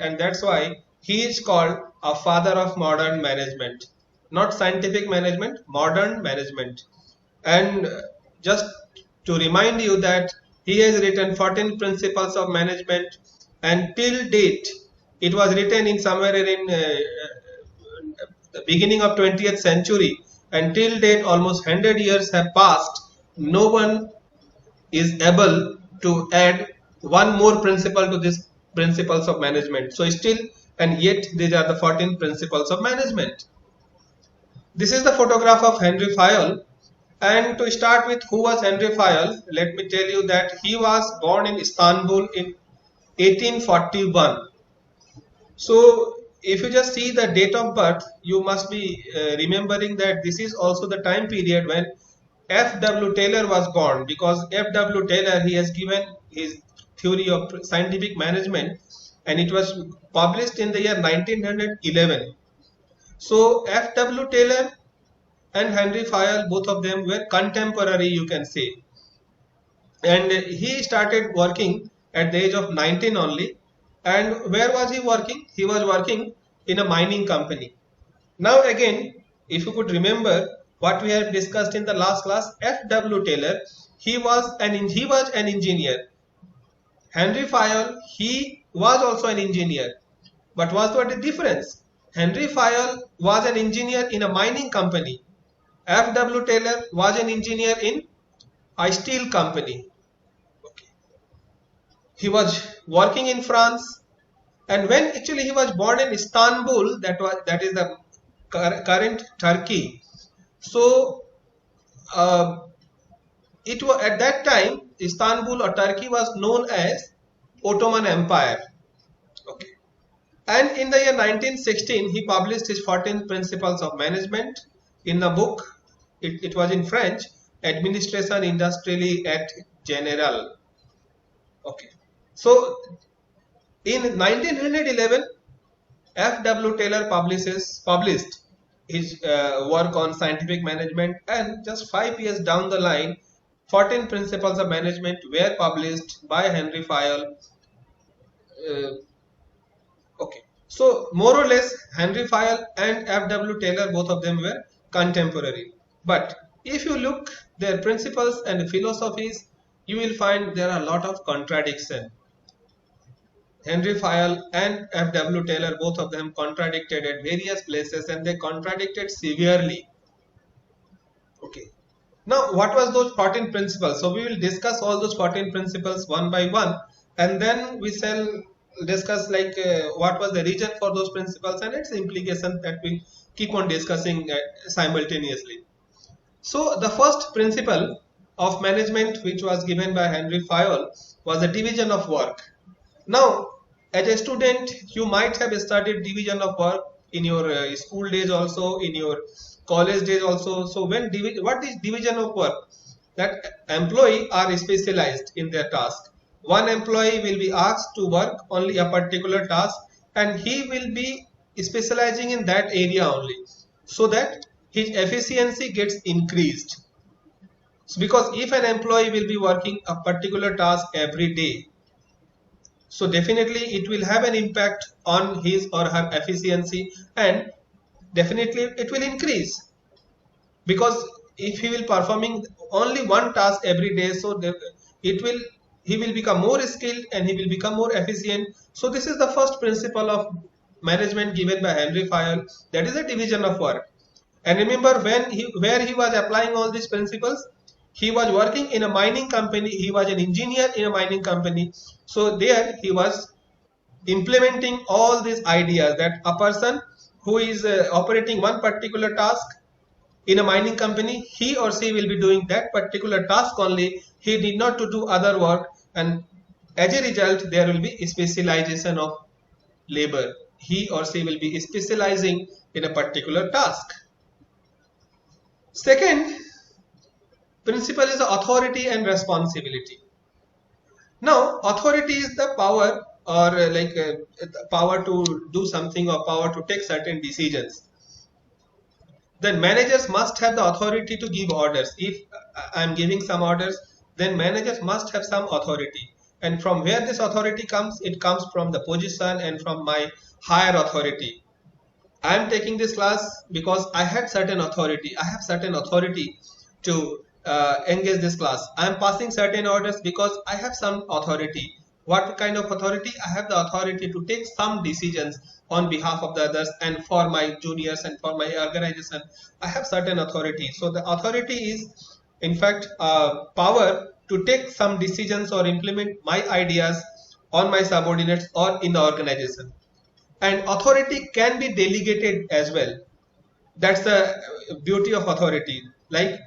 and that's why he is called a father of modern management. Not scientific management, modern management. And just to remind you that he has written 14 principles of management, and till date it was written in somewhere in the beginning of 20th century, and till date almost 100 years have passed. No one is able to add one more principle to these principles of management. So still, and yet these are the 14 principles of management. This is the photograph of Henry Fayol. And to start with, who was Henry Fayol? Let me tell you that he was born in Istanbul in 1841. So if you just see the date of birth, you must be remembering that this is also the time period when F.W. Taylor was born, because F.W. Taylor, he has given his theory of scientific management, and it was published in the year 1911. So F.W. Taylor and Henry Fayol, both of them were contemporary, you can say. And he started working at the age of 19 only. And where was he working? He was working in a mining company. Now again, if you could remember what we have discussed in the last class, F.W. Taylor, he was an engineer. Henry Fayol, he was also an engineer. But was there a difference? Henry Fayol was an engineer in a mining company. F.W. Taylor was an engineer in a steel company. Okay. He was working in France, and when actually he was born in Istanbul, that is the current Turkey. So it was at that time Istanbul or Turkey was known as Ottoman Empire. Okay. And in the year 1916, he published his 14 principles of management in the book. It was in French, Administration Industrielle et Générale. Okay. So in 1911, F.W. Taylor published his work on scientific management, and just 5 years down the line, 14 principles of management were published by Henry Fayol. Okay. So more or less, Henry Fayol and F.W. Taylor, both of them were contemporary. But if you look their principles and philosophies, you will find there are a lot of contradiction. Henry Fayol and F.W. Taylor, both of them contradicted at various places, and they contradicted severely. Okay. Now, what was those 14 principles? So we will discuss all those 14 principles one by one, and then we shall discuss like what was the reason for those principles and its implications, that we'll keep on discussing simultaneously. So the first principle of management which was given by Henry Fayol was the division of work. Now, as a student, you might have studied division of work in your school days also, in your college days also. So what is division of work? That employee are specialized in their task. One employee will be asked to work only a particular task, and he will be specializing in that area only, so that his efficiency gets increased. So because if an employee will be working a particular task every day, so definitely it will have an impact on his or her efficiency, and definitely it will increase, because if he will performing only one task every day, so he will become more skilled and he will become more efficient. So this is the first principle of management given by Henry Fayol, that is a division of work. And remember, where he was applying all these principles, he was working in a mining company. He was an engineer in a mining company. So there he was implementing all these ideas, that a person who is operating one particular task in a mining company, he or she will be doing that particular task only. He did not to do other work, and as a result there will be specialization of labor. He or she will be specializing in a particular task. Second principle is authority and responsibility. Now, authority is the power, or power to do something or power to take certain decisions. Then managers must have the authority to give orders. If I am giving some orders, then managers must have some authority. And from where this authority comes, it comes from the position and from my higher authority. I am taking this class because I had certain authority. I have certain authority to engage this class. I am passing certain orders because I have some authority. What kind of authority? I have the authority to take some decisions on behalf of the others and for my juniors and for my organization. I have certain authority. So the authority is in fact power to take some decisions or implement my ideas on my subordinates or in the organization. And authority can be delegated as well. That's the beauty of authority. Like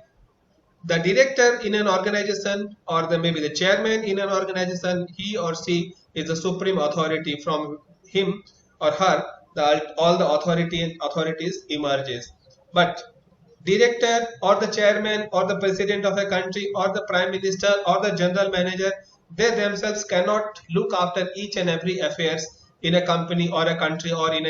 the director in an organization or maybe the chairman in an organization, he or she is the supreme authority. From him or her, all the authorities emerges. But director or the chairman or the president of a country or the prime minister or the general manager, they themselves cannot look after each and every affairs in a company or a country or in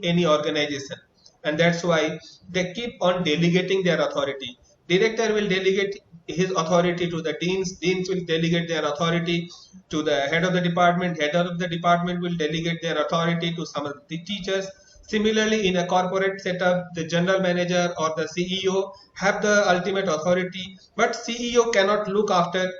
any organization. And that's why they keep on delegating their authority. Director will delegate his authority to the deans will delegate their authority to the head of the department will delegate their authority to some of the teachers. Similarly, in a corporate setup, the general manager or the CEO have the ultimate authority, but CEO cannot look after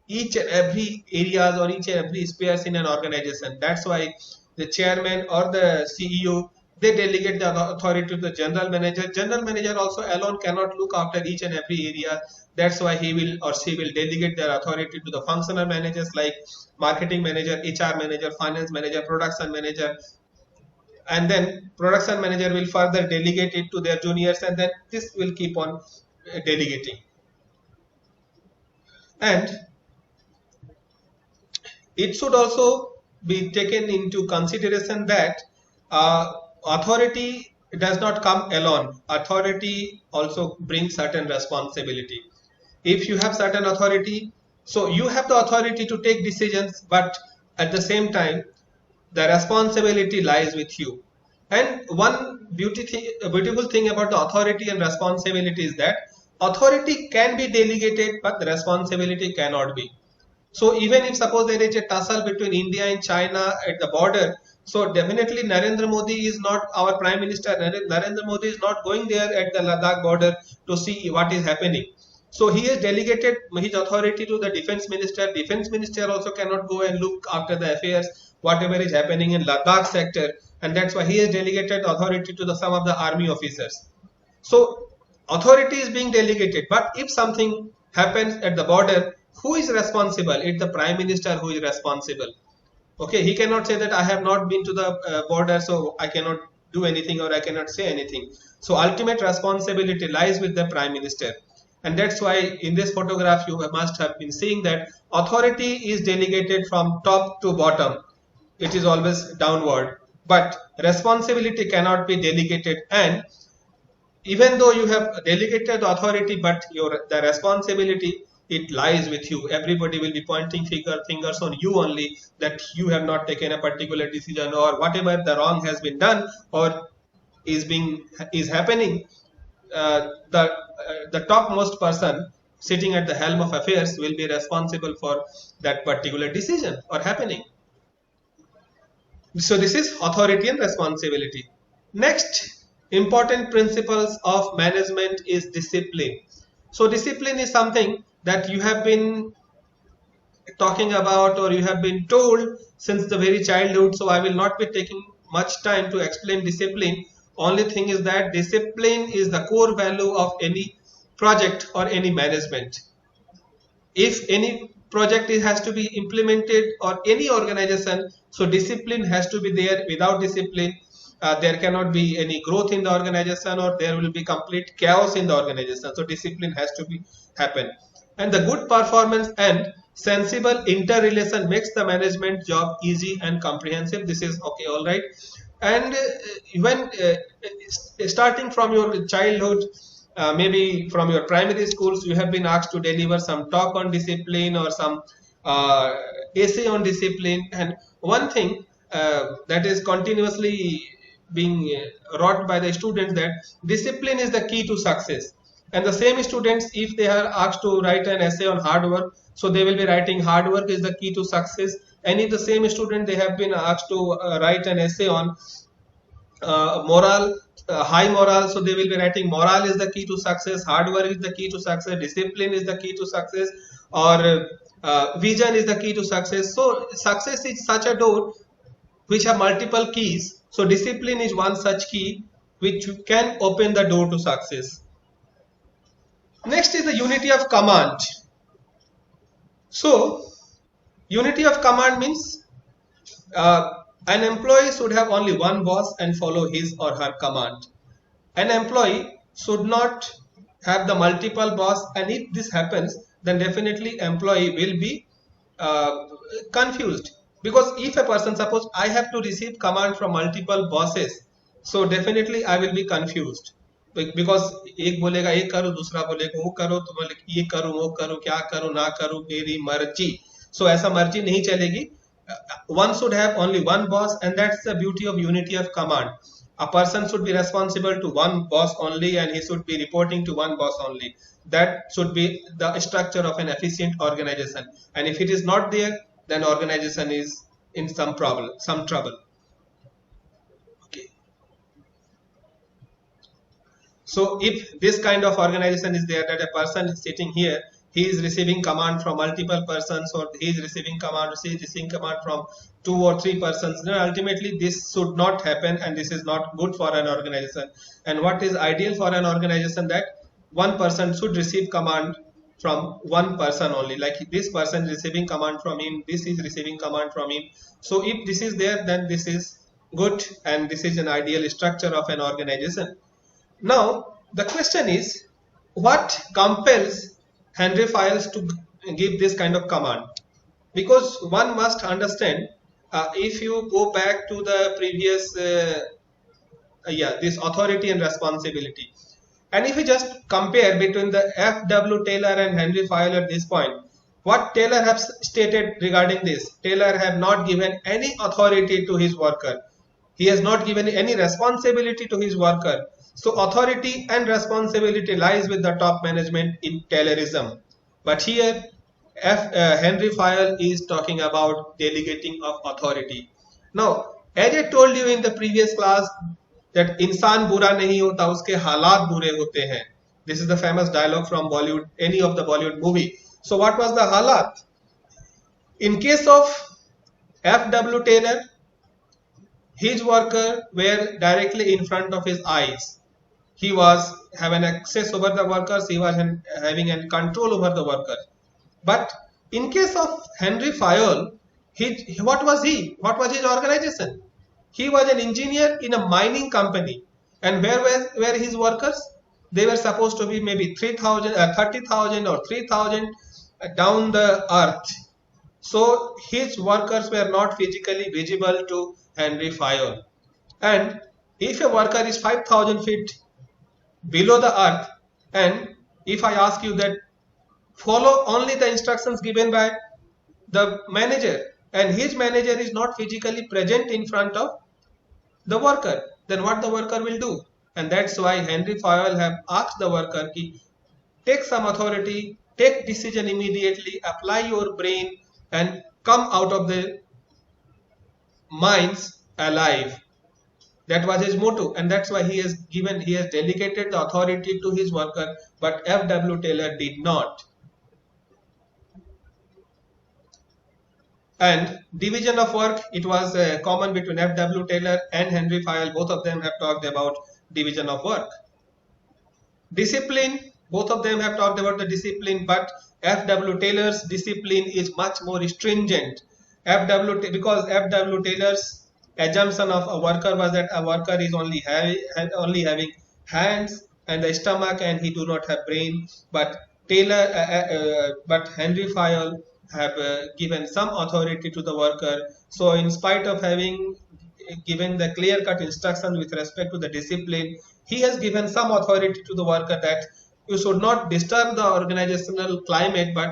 each and every areas or each and every spheres in an organization. That's why the chairman or the CEO, they delegate the authority to the general manager. General manager also alone cannot look after each and every area. That's why he will or she will delegate their authority to the functional managers like marketing manager, HR manager, finance manager, production manager. And then production manager will further delegate it to their juniors, and then this will keep on delegating. And it should also be taken into consideration that authority does not come alone. Authority also brings certain responsibility. If you have certain authority, so you have the authority to take decisions, but at the same time the responsibility lies with you. And one beautiful thing about the authority and responsibility is that authority can be delegated, but the responsibility cannot be. So even if suppose there is a tussle between India and China at the border, so definitely Narendra Modi is not our prime minister. Narendra Modi is not going there at the Ladakh border to see what is happening. So he has delegated his authority to the defense minister. Defense minister also cannot go and look after the affairs, whatever is happening in Ladakh sector, and that's why he has delegated authority to some of the army officers. So authority is being delegated, but if something happens at the border, who is responsible? It's the prime minister who is responsible. Okay, he cannot say that I have not been to the border, so I cannot do anything or I cannot say anything. So ultimate responsibility lies with the prime minister. And that's why in this photograph you must have been seeing that authority is delegated from top to bottom. It is always downward, but responsibility cannot be delegated. And even though you have delegated authority, but the responsibility, it lies with you. Everybody will be pointing fingers on you only, that you have not taken a particular decision, or whatever the wrong has been done or is happening. The topmost person sitting at the helm of affairs will be responsible for that particular decision or happening. So this is authority and responsibility. Next important principles of management is discipline. So discipline is something that you have been talking about or you have been told since the very childhood. So I will not be taking much time to explain discipline. Only thing is that discipline is the core value of any project or any management. If any project has to be implemented or any organization, so discipline has to be there. Without discipline, there cannot be any growth in the organization, or there will be complete chaos in the organization. So discipline has to be happen. And the good performance and sensible interrelation makes the management job easy and comprehensive. This is okay, all right. And when starting from your childhood, maybe from your primary schools, you have been asked to deliver some talk on discipline or some essay on discipline. And one thing that is continuously being wrought by the students, that discipline is the key to success. And the same students, if they are asked to write an essay on hard work, so they will be writing hard work is the key to success. And if the same student, they have been asked to write an essay on moral, high moral, so they will be writing moral is the key to success, hard work is the key to success, discipline is the key to success, or vision is the key to success. So success is such a door which have multiple keys. So discipline is one such key which can open the door to success. Next is the unity of command. So unity of command means an employee should have only one boss and follow his or her command. An employee should not have the multiple boss, and if this happens, then definitely employee will be confused. Because if a person, suppose I have to receive command from multiple bosses, so definitely I will be confused. Because एक बोलेगा ये करो, दूसरा बोलेगा वो करो, तो बोले ये करो वो करो, क्या करो ना करो, मेरी मर्जी. So ऐसा मर्जी नहीं चलेगी. One should have only one boss, and that's the beauty of unity of command. A person should be responsible to one boss only, and he should be reporting to one boss only. That should be the structure of an efficient organization. And if it is not there, then organization is in some trouble. Okay. So if this kind of organization is there, that a person is sitting here, he is receiving command from multiple persons, or he is receiving command from 2 or 3 persons, then ultimately this should not happen, and this is not good for an organization. And what is ideal for an organization, that one person should receive command from one person only, like this person is receiving command from him, this is receiving command from him. So if this is there, then this is good, and this is an ideal structure of an organization. Now the question is, what compels Henry Fayol to give this kind of command? Because one must understand, if you go back to the previous this authority and responsibility, and if you just compare between the F.W. Taylor and Henry Fayol at this point, what Taylor has stated regarding this, Taylor have not given any authority to his worker. He has not given any responsibility to his worker. So authority and responsibility lies with the top management in Taylorism. But here Henry Fayol is talking about delegating of authority. Now, as I told you in the previous class, that इंसान बुरा नहीं होता, उसके हालात बुरे होते हैं. This is the famous dialogue from Bollywood, any of the Bollywood movie. So what was the halat? In case of F.W. Taylor, his worker were directly in front of his eyes. He was having access over the workers, he was having a control over the worker. But in case of Henry Fayol, what was he? What was his organization? He was an engineer in a mining company. And where were his workers? They were supposed to be maybe 30,000 or 3,000 down the earth. So his workers were not physically visible to Henry Fayol. And if a worker is 5,000 feet below the earth, and if I ask you that follow only the instructions given by the manager, and his manager is not physically present in front of the worker, then what the worker will do? And that's why Henry Fayol have asked the worker ki, take some authority, take decision immediately, apply your brain, and come out of the mines alive. That was his motto, and that's why he has delegated the authority to his worker, but F.W. Taylor did not. And division of work, it was common between F.W. Taylor and Henry Fayol. Both of them have talked about division of work. Discipline, both of them have talked about the discipline, but F.W. Taylor's discipline is much more stringent. Because F.W. Taylor's assumption of a worker was that a worker is only having hands and a stomach, and he do not have brain. But Henry Fayol have given some authority to the worker. So in spite of having given the clear-cut instruction with respect to the discipline, he has given some authority to the worker that you should not disturb the organizational climate, but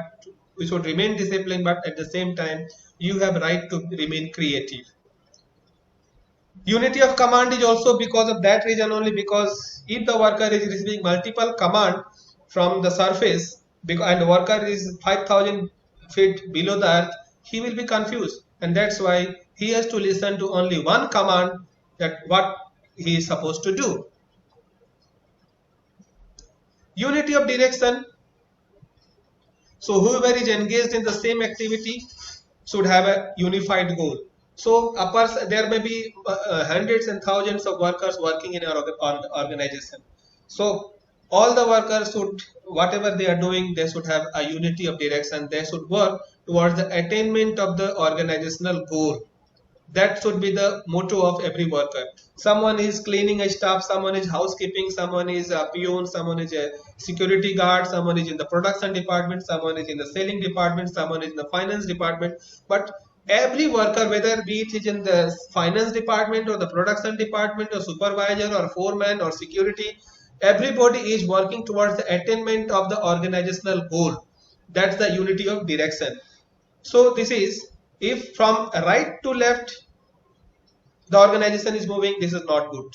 we should remain disciplined, but at the same time you have right to remain creative. Unity of command is also because of that reason only, because if the worker is receiving multiple command, from the surface and the worker is 5,000 feet below the earth, he will be confused, and that's why he has to listen to only one command, that what he is supposed to do. Unity of direction. So whoever is engaged in the same activity should have a unified goal. So there may be hundreds and thousands of workers working in our organization. So all the workers should, whatever they are doing, they should have a unity of direction. They should work towards the attainment of the organizational goal. That should be the motto of every worker. Someone is cleaning a staff, someone is housekeeping, someone is a peon, someone is a security guard, someone is in the production department, someone is in the selling department, someone is in the finance department. But every worker, whether be it is in the finance department or the production department or supervisor or foreman or security, everybody is working towards the attainment of the organizational goal. That's the unity of direction. So this is, if from right to left the organization is moving, this is not good,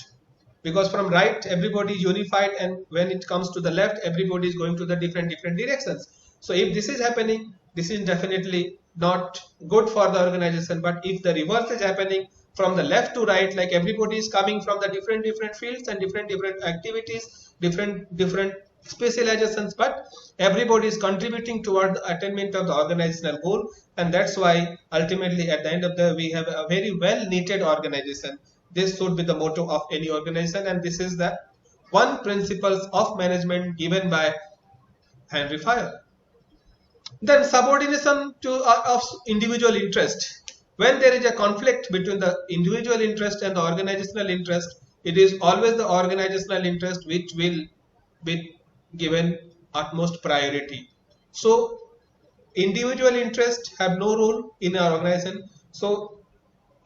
because from right everybody is unified, and when it comes to the left everybody is going to the different directions. So if this is happening, this is definitely not good for the organization. But if the reverse is happening, from the left to right, like everybody is coming from the different fields and different activities, different specializations, but everybody is contributing toward the attainment of the organizational goal, and that's why ultimately at the end of the we have a very well knitted organization. This should be the motto of any organization, and this is the one principles of management given by Henry Fayol. Then subordination of individual interest. When there is a conflict between the individual interest and the organizational interest, it is always the organizational interest which will be given utmost priority. So individual interests have no role in our organization. So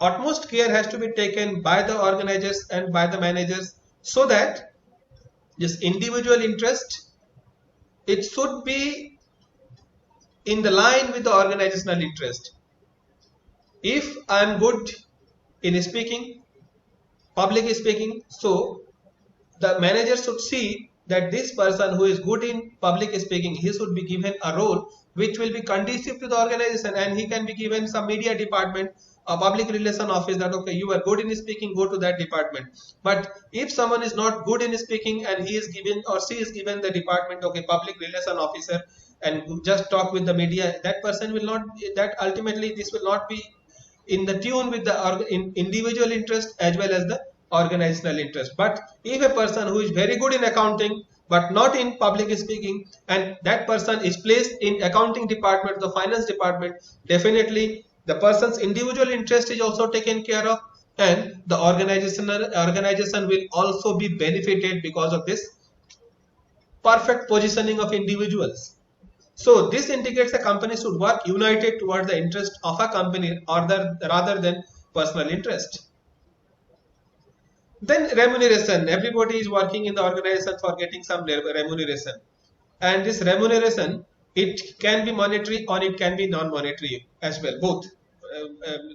utmost care has to be taken by the organizers and by the managers, so that this individual interest, it should be in the line with the organizational interest. If I am good in speaking, public speaking, so the manager should see that this person who is good in public speaking, he should be given a role which will be conducive to the organization, and he can be given some media department, a public relation office, that okay, you are good in speaking, go to that department. But if someone is not good in speaking and he is given or she is given the department, okay, public relation officer, and just talk with the media, that person will not, that ultimately this will not be in the tune with the individual interest as well as the organizational interest. But if a person who is very good in accounting but not in public speaking, and that person is placed in accounting department, the finance department, definitely the person's individual interest is also taken care of, and the organization will also be benefited because of this perfect positioning of individuals. So this indicates a company should work united towards the interest of a company rather than personal interest. Then remuneration. Everybody is working in the organization for getting some remuneration, and this remuneration, it can be monetary or it can be non-monetary as well, both.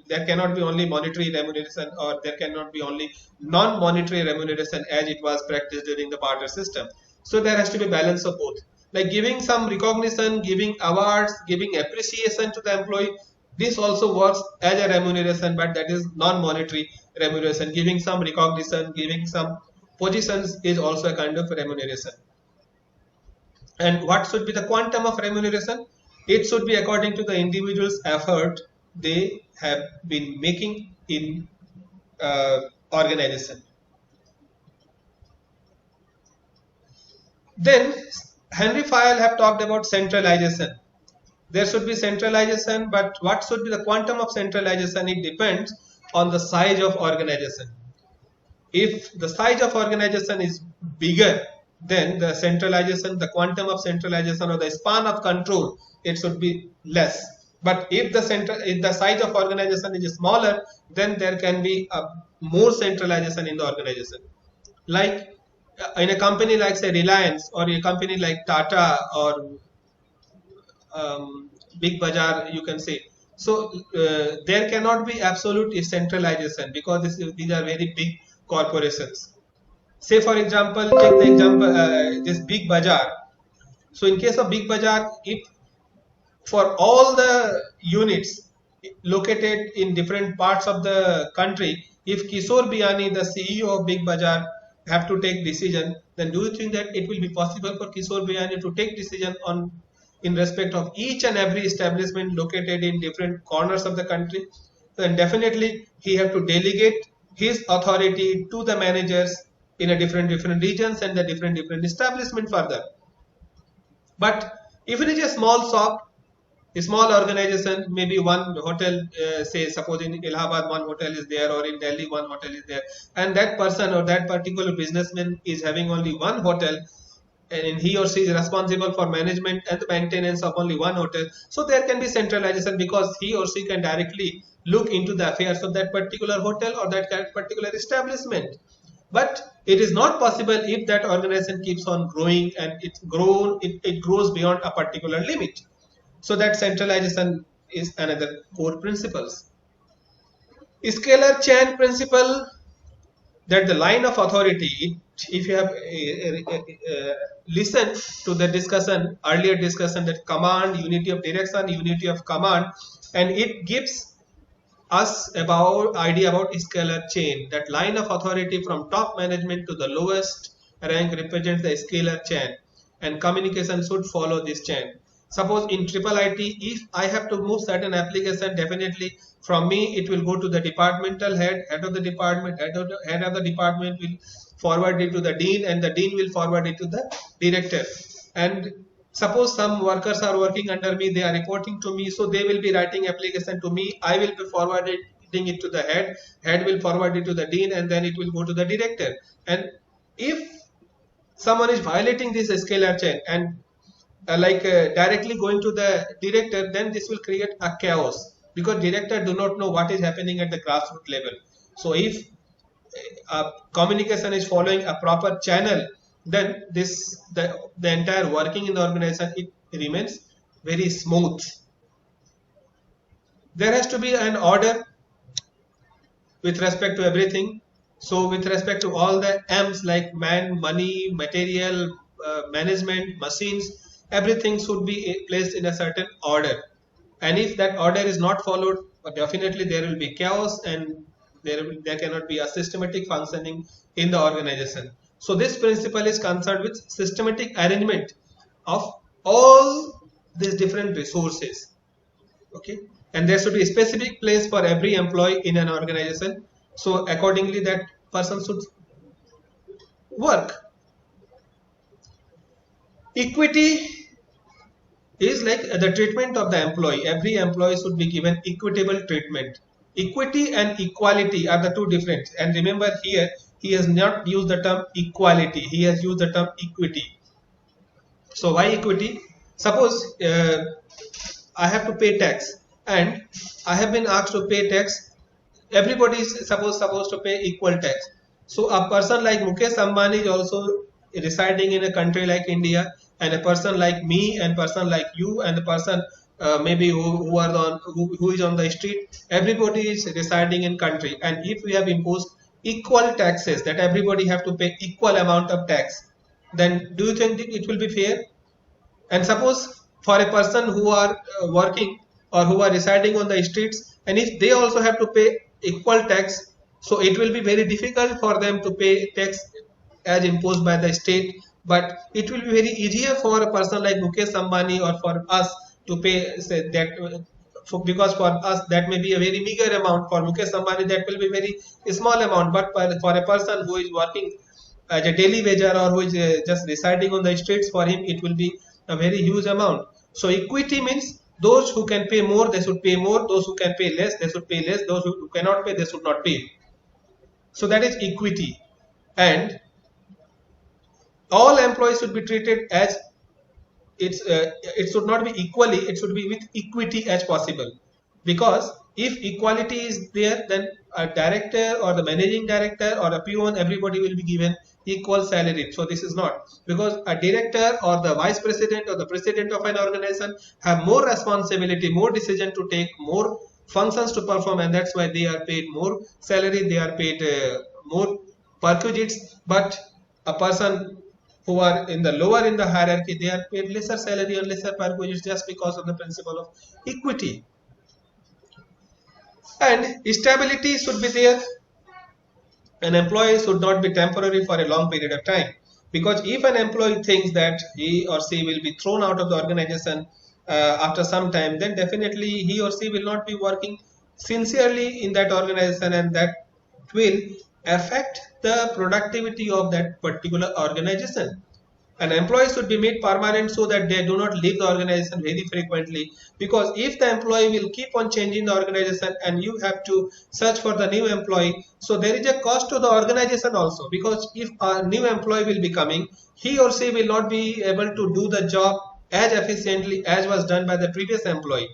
There cannot be only monetary remuneration, or there cannot be only non-monetary remuneration as it was practiced during the barter system. So there has to be balance of both, like giving some recognition, giving awards, giving appreciation to the employee. This also works as a remuneration, but that is non-monetary remuneration. Giving some recognition, giving some positions is also a kind of remuneration. And what should be the quantum of remuneration? It should be according to the individual's effort they have been making in organization. Then Henry Fayol have talked about centralization. There should be centralization, but what should be the quantum of centralization? It depends on the size of organization. If the size of organization is bigger, then the centralization, the quantum of centralization or the span of control, it should be less. But if the size of organization is smaller, then there can be more centralization in the organization. Like in a company like say Reliance, or a company like Tata or Big Bazaar, you can say. So there cannot be absolute centralization, because these are very big corporations. Say for example, take the example this Big Bazaar. So in case of Big Bazaar, if for all the units located in different parts of the country, if Kishore Biyani, the CEO of Big Bazaar, have to take decision, then do you think that it will be possible for Kishore Biyani to take decision on in respect of each and every establishment located in different corners of the country? Then definitely he have to delegate his authority to the managers in a different regions and the different establishment further. But if it is a small shop, a small organization, maybe one hotel, say suppose in Allahabad one hotel is there, or in Delhi one hotel is there, and that person or that particular businessman is having only one hotel, and he or she is responsible for management and the maintenance of only one hotel. So there can be centralization because he or she can directly look into the affairs of that particular hotel or that particular establishment. But it is not possible if that organization keeps on growing and it grows beyond a particular limit. So that centralization is another core principles. Scalar chain principle, that the line of authority, if you have listened to the discussion, earlier discussion, that command, unity of direction, unity of command, and it gives us about idea about scalar chain, that line of authority from top management to the lowest rank represents the scalar chain, and communication should follow this chain. Suppose in triple IT, if I have to move certain application, definitely from me it will go to the departmental head of the department, head of the department will forward it to the dean, and the dean will forward it to the director. And suppose some workers are working under me, they are reporting to me, so they will be writing application to me, I will be forwarding it to the head will forward it to the dean, and then it will go to the director. And if someone is violating this scalar chain and directly going to the director, then this will create a chaos, because director do not know what is happening at the grassroots level. So if communication is following a proper channel, then the entire working in the organization, it remains very smooth. There has to be an order with respect to everything. So with respect to all the M's like man, money, material, management, machines, everything should be placed in a certain order. And if that order is not followed, definitely there will be chaos, and there cannot be a systematic functioning in the organization. So this principle is concerned with systematic arrangement of all these different resources. Okay, and there should be a specific place for every employee in an organization. So accordingly, that person should work. Equity is like the treatment of the employee. Every employee should be given equitable treatment. Equity and equality are the two different. And remember here, he has not used the term equality. He has used the term equity. So why equity? Suppose I have to pay tax, and I have been asked to pay tax. Everybody is supposed to pay equal tax. So a person like Mukesh Ambani is also residing in a country like India, and a person like me, and person like you, and the person maybe who is on the street, everybody is residing in country. And if we have imposed equal taxes, that everybody have to pay equal amount of tax, then do you think it will be fair? And suppose for a person who are working or who are residing on the streets, and if they also have to pay equal tax, so it will be very difficult for them to pay tax as imposed by the state. But it will be very easier for a person like Mukesh Ambani or for us to pay, say that, because for us that may be a very meager amount. For Mukesh Ambani that will be very small amount, but for a person who is working as a daily wager or who is just residing on the streets, for him it will be a very huge amount. So equity means those who can pay more, they should pay more. Those who can pay less, they should pay less. Those who cannot pay, they should not pay. So that is equity. And all employees should be treated as it should not be equally, it should be with equity as possible. Because if equality is there, then a director or the managing director or a peon, everybody will be given equal salary. So this is not, because a director or the vice president or the president of an organization have more responsibility, more decision to take, more functions to perform, and that's why they are paid more salary, they are paid more perquisites. But a person who are in the lower in the hierarchy, they are paid lesser salary or lesser per wage just because of the principle of equity. And stability should be there. An employee should not be temporary for a long period of time, because if an employee thinks that he or she will be thrown out of the organization after some time, then definitely he or she will not be working sincerely in that organization, and that will affect the productivity of that particular organization. An employee should be made permanent so that they do not leave the organization very frequently, because if the employee will keep on changing the organization and you have to search for the new employee, so there is a cost to the organization also, because if a new employee will be coming, he or she will not be able to do the job as efficiently as was done by the previous employee.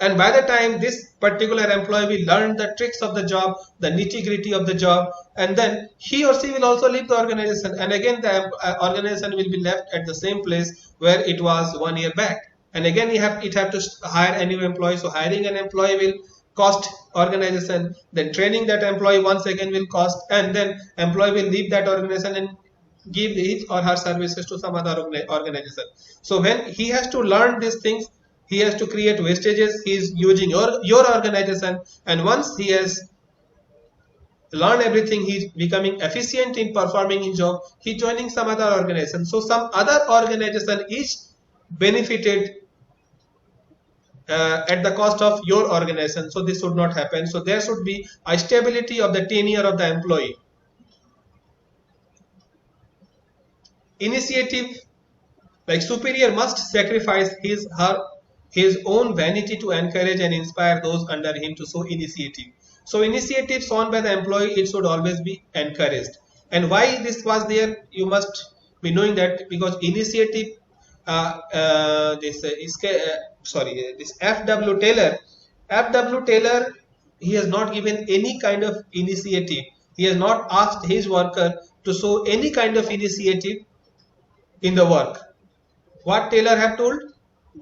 And by the time this particular employee will learn the tricks of the job, the nitty-gritty of the job, and then he or she will also leave the organization, and again the organization will be left at the same place where it was 1 year back, and again it have to hire a new employee. So hiring an employee will cost organization, then training that employee once again will cost, and then employee will leave that organization and give his or her services to some other organization. So when he has to learn these things, he has to create wastages. He is using your organization, and once he has learned everything, he is becoming efficient in performing his job, he is joining some other organization. So some other organization is benefited at the cost of your organization. So this should not happen. So there should be a stability of the tenure of the employee. Initiative, like superior must sacrifice his own vanity to encourage and inspire those under him to show initiative. So initiative shown by the employee, it should always be encouraged. And why this was there, you must be knowing that because initiative, this F.W. Taylor, he has not given any kind of initiative. He has not asked his worker to show any kind of initiative in the work. What Taylor have told?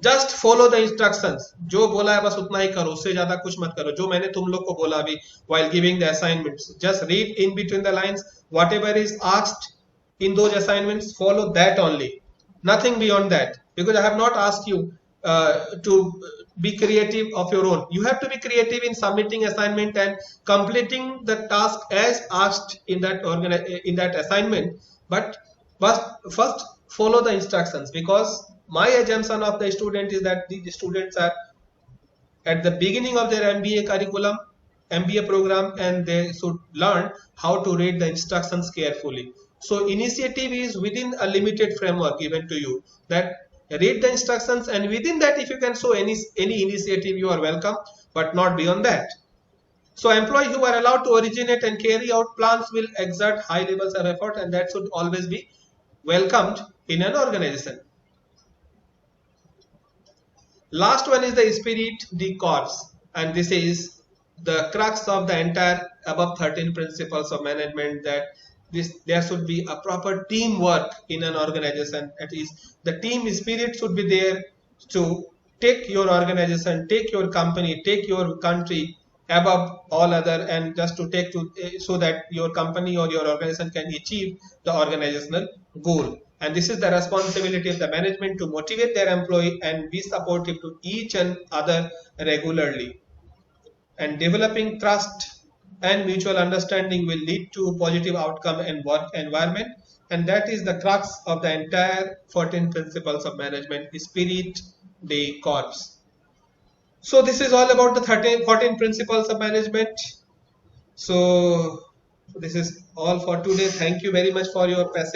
Just follow the instructions, जो बोला है बस उतना ही करो, उससे ज्यादा कुछ मत करो. जो मैंने तुम लोग को बोला अभी while giving the assignments, just read in between the lines, whatever is asked in those assignments, follow that only, nothing beyond that, because I have not asked you to be creative of your own. You have to be creative in submitting assignment and completing the task as asked in that assignment, but first follow the instructions, because my assumption of the student is that the students are at the beginning of their MBA curriculum, MBA program, and they should learn how to read the instructions carefully. So initiative is within a limited framework given to you, that read the instructions, and within that if you can show any initiative, you are welcome, but not beyond that. So employees who are allowed to originate and carry out plans will exert high levels of effort, and that should always be welcomed in an organization. Last one is the esprit de corps, and this is the crux of the entire above 13 principles of management, that there should be a proper teamwork in an organization. At least the team spirit should be there to take your organization, take your company, take your country above all other, and just to take to so that your company or your organization can achieve the organizational goal. And this is the responsibility of the management to motivate their employee and be supportive to each and other regularly. And developing trust and mutual understanding will lead to positive outcome and work environment. And that is the crux of the entire 14 principles of management, esprit de corps. So this is all about the 14 principles of management. So this is all for today. Thank you very much for your patience.